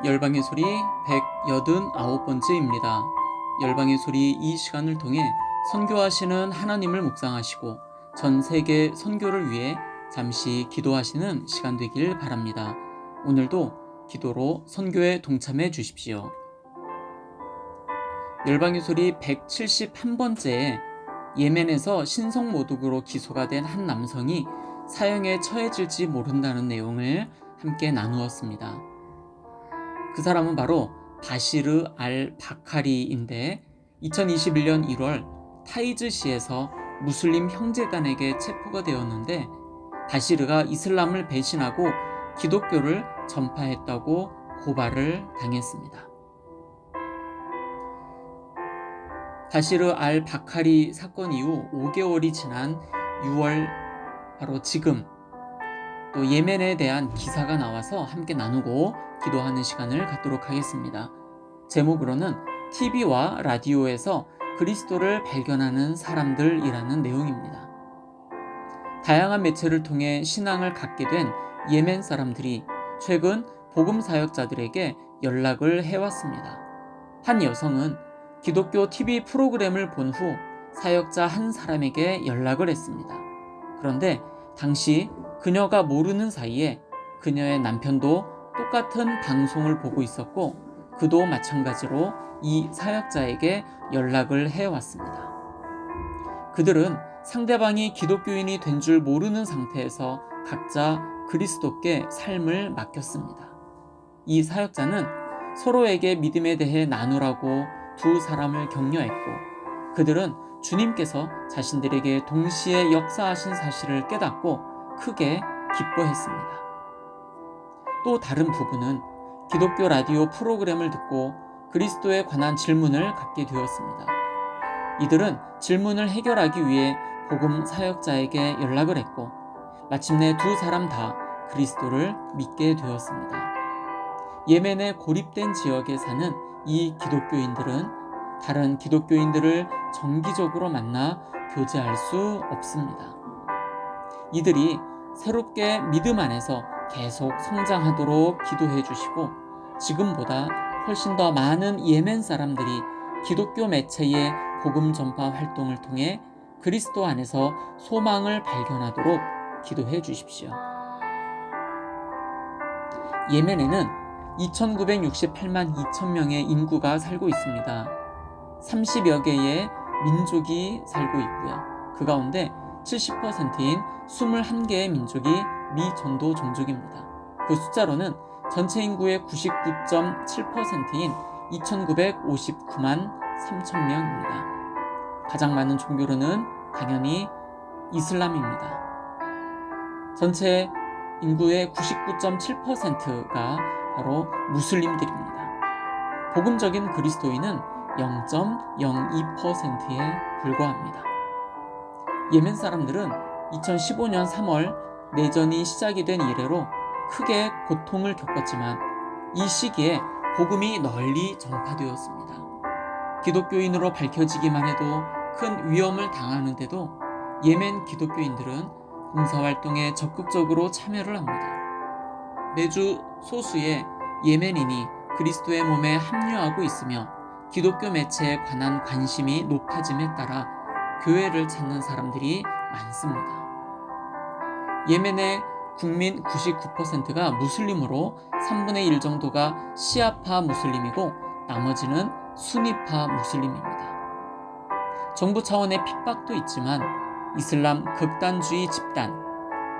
열방의 소리 189번째입니다. 열방의 소리 이 시간을 통해 선교하시는 하나님을 묵상하시고 전 세계 선교를 위해 잠시 기도하시는 시간 되길 바랍니다. 오늘도 기도로 선교에 동참해 주십시오. 열방의 소리 171번째에 예멘에서 신성모독으로 기소가 된 한 남성이 사형에 처해질지 모른다는 내용을 함께 나누었습니다. 그 사람은 바로 바시르 알 바카리인데 2021년 1월 타이즈시에서 무슬림 형제단에게 체포가 되었는데 바시르가 이슬람을 배신하고 기독교를 전파했다고 고발을 당했습니다. 바시르 알 바카리 사건 이후 5개월이 지난 6월 바로 지금 또 예멘에 대한 기사가 나와서 함께 나누고 기도하는 시간을 갖도록 하겠습니다. 제목으로는 TV와 라디오에서 그리스도를 발견하는 사람들이라는 내용입니다. 다양한 매체를 통해 신앙을 갖게 된 예멘 사람들이 최근 복음 사역자들에게 연락을 해왔습니다. 한 여성은 기독교 TV 프로그램을 본 후 사역자 한 사람에게 연락을 했습니다. 그런데 당시 그녀가 모르는 사이에 그녀의 남편도 똑같은 방송을 보고 있었고 그도 마찬가지로 이 사역자에게 연락을 해왔습니다. 그들은 상대방이 기독교인이 된 줄 모르는 상태에서 각자 그리스도께 삶을 맡겼습니다. 이 사역자는 서로에게 믿음에 대해 나누라고 두 사람을 격려했고 그들은 주님께서 자신들에게 동시에 역사하신 사실을 깨닫고 크게 기뻐했습니다. 또 다른 부부는 기독교 라디오 프로그램을 듣고 그리스도에 관한 질문을 갖게 되었습니다. 이들은 질문을 해결하기 위해 복음 사역자에게 연락을 했고 마침내 두 사람 다 그리스도를 믿게 되었습니다. 예멘의 고립된 지역에 사는 이 기독교인들은 다른 기독교인들을 정기적으로 만나 교제할 수 없습니다. 이들이 새롭게 믿음 안에서 계속 성장하도록 기도해 주시고 지금보다 훨씬 더 많은 예멘 사람들이 기독교 매체의 복음 전파 활동을 통해 그리스도 안에서 소망을 발견하도록 기도해 주십시오. 예멘에는 2,968만 2천 명의 인구가 살고 있습니다. 30여 개의 민족이 살고 있고요. 그 가운데 70%인 21개의 민족이 미전도 종족입니다. 그 숫자로는 전체 인구의 99.7%인 2,959만 3천 명입니다. 가장 많은 종교로는 당연히 이슬람입니다. 전체 인구의 99.7%가 바로 무슬림들입니다. 복음적인 그리스도인은 0.02%에 불과합니다. 예멘 사람들은 2015년 3월 내전이 시작이 된 이래로 크게 고통을 겪었지만 이 시기에 복음이 널리 전파되었습니다. 기독교인으로 밝혀지기만 해도 큰 위험을 당하는데도 예멘 기독교인들은 봉사활동에 적극적으로 참여를 합니다. 매주 소수의 예멘인이 그리스도의 몸에 합류하고 있으며 기독교 매체에 관한 관심이 높아짐에 따라 교회를 찾는 사람들이 많습니다. 예멘의 국민 99%가 무슬림으로 3분의 1 정도가 시아파 무슬림이고 나머지는 수니파 무슬림입니다. 정부 차원의 핍박도 있지만 이슬람 극단주의 집단,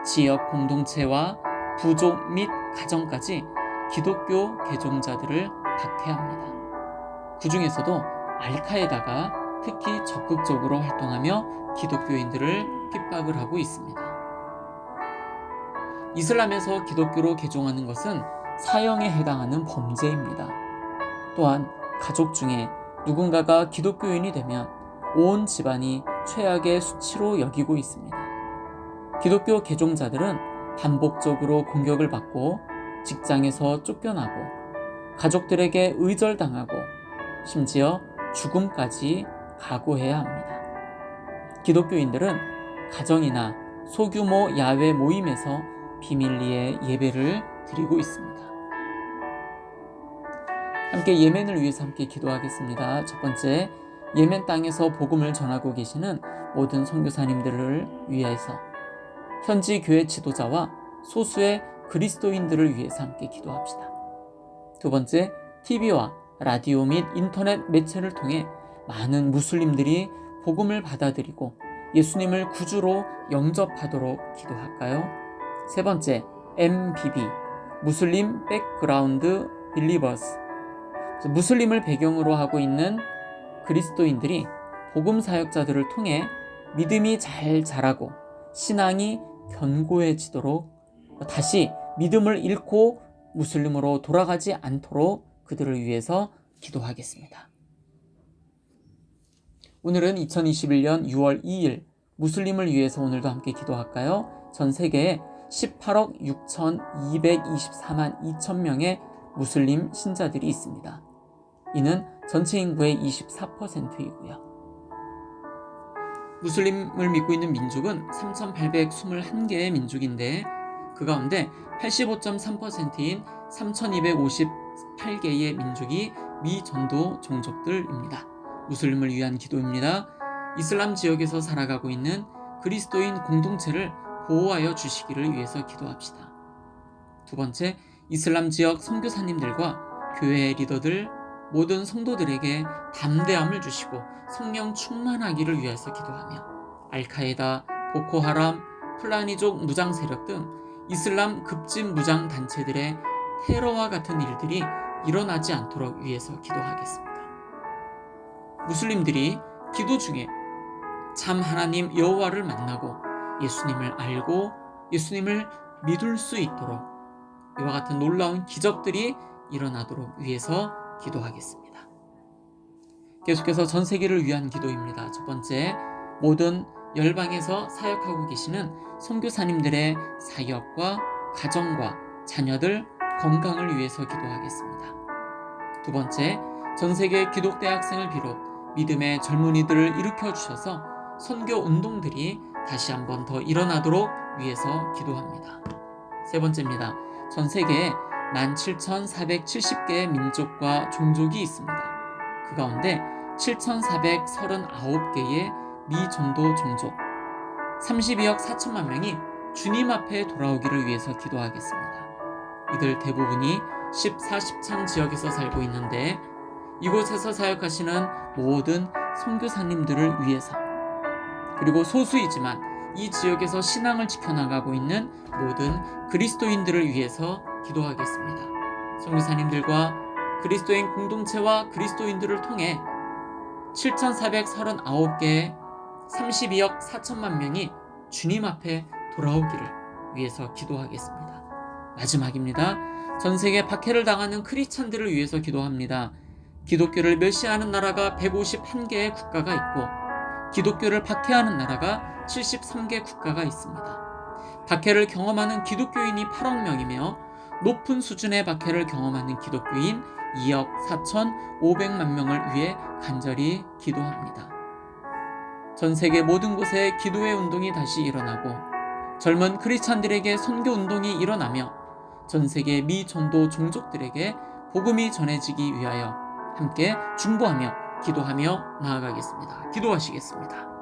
지역 공동체와 부족 및 가정까지 기독교 개종자들을 박해합니다. 그 중에서도 알카에다가 특히 적극적으로 활동하며 기독교인들을 핍박을 하고 있습니다. 이슬람에서 기독교로 개종하는 것은 사형에 해당하는 범죄입니다. 또한 가족 중에 누군가가 기독교인이 되면 온 집안이 최악의 수치로 여기고 있습니다. 기독교 개종자들은 반복적으로 공격을 받고 직장에서 쫓겨나고 가족들에게 의절당하고 심지어 죽음까지 각오해야 합니다. 기독교인들은 가정이나 소규모 야외 모임에서 비밀리에 예배를 드리고 있습니다. 함께 예멘을 위해서 함께 기도하겠습니다. 첫 번째, 예멘 땅에서 복음을 전하고 계시는 모든 선교사님들을 위해서, 현지 교회 지도자와 소수의 그리스도인들을 위해서 함께 기도합시다. 두 번째, TV와 라디오 및 인터넷 매체를 통해 많은 무슬림들이 복음을 받아들이고 예수님을 구주로 영접하도록 기도할까요? 세 번째, MBB, 무슬림 백그라운드 빌리버스, 무슬림을 배경으로 하고 있는 그리스도인들이 복음 사역자들을 통해 믿음이 잘 자라고 신앙이 견고해지도록, 다시 믿음을 잃고 무슬림으로 돌아가지 않도록 그들을 위해서 기도하겠습니다. 오늘은 2021년 6월 2일 무슬림을 위해서 오늘도 함께 기도할까요? 전 세계에 18억 6,224만 2천 명의 무슬림 신자들이 있습니다. 이는 전체 인구의 24%이고요. 무슬림을 믿고 있는 민족은 3,821개의 민족인데 그 가운데 85.3%인 3,258개의 민족이 미전도 종족들입니다. 무슬림을 위한 기도입니다. 이슬람 지역에서 살아가고 있는 그리스도인 공동체를 보호하여 주시기를 위해서 기도합시다. 두 번째, 이슬람 지역 선교사님들과 교회 리더들, 모든 성도들에게 담대함을 주시고 성령 충만하기를 위해서 기도하며 알카에다, 보코하람, 플라니족 무장 세력 등 이슬람 급진 무장 단체들의 테러와 같은 일들이 일어나지 않도록 위해서 기도하겠습니다. 무슬림들이 기도 중에 참 하나님 여호와를 만나고 예수님을 알고 예수님을 믿을 수 있도록 이와 같은 놀라운 기적들이 일어나도록 위해서 기도하겠습니다. 계속해서 전 세계를 위한 기도입니다. 첫 번째, 모든 열방에서 사역하고 계시는 선교사님들의 사역과 가정과 자녀들 건강을 위해서 기도하겠습니다. 두 번째, 전 세계 기독대 학생을 비롯 믿음의 젊은이들을 일으켜 주셔서 선교 운동들이 다시 한번 더 일어나도록 위해서 기도합니다. 세 번째입니다. 전 세계에 17,470개의 민족과 종족이 있습니다. 그 가운데 7,439개의 미전도 종족, 32억 4천만 명이 주님 앞에 돌아오기를 위해서 기도하겠습니다. 이들 대부분이 14, 10창 지역에서 살고 있는데 이곳에서 사역하시는 모든 선교사님들을 위해서, 그리고 소수이지만 이 지역에서 신앙을 지켜나가고 있는 모든 그리스도인들을 위해서 기도하겠습니다. 선교사님들과 그리스도인 공동체와 그리스도인들을 통해 7,439개의 32억 4천만 명이 주님 앞에 돌아오기를 위해서 기도하겠습니다. 마지막입니다. 전 세계 박해를 당하는 크리스찬들을 위해서 기도합니다. 기독교를 멸시하는 나라가 151개의 국가가 있고 기독교를 박해하는 나라가 73개 국가가 있습니다. 박해를 경험하는 기독교인이 8억 명이며 높은 수준의 박해를 경험하는 기독교인 2억 4,500만 명을 위해 간절히 기도합니다. 전 세계 모든 곳에 기도의 운동이 다시 일어나고 젊은 크리스찬들에게 선교 운동이 일어나며 전 세계 미전도 종족들에게 복음이 전해지기 위하여 함께 중보하며 기도하며 나아가겠습니다. 기도하시겠습니다.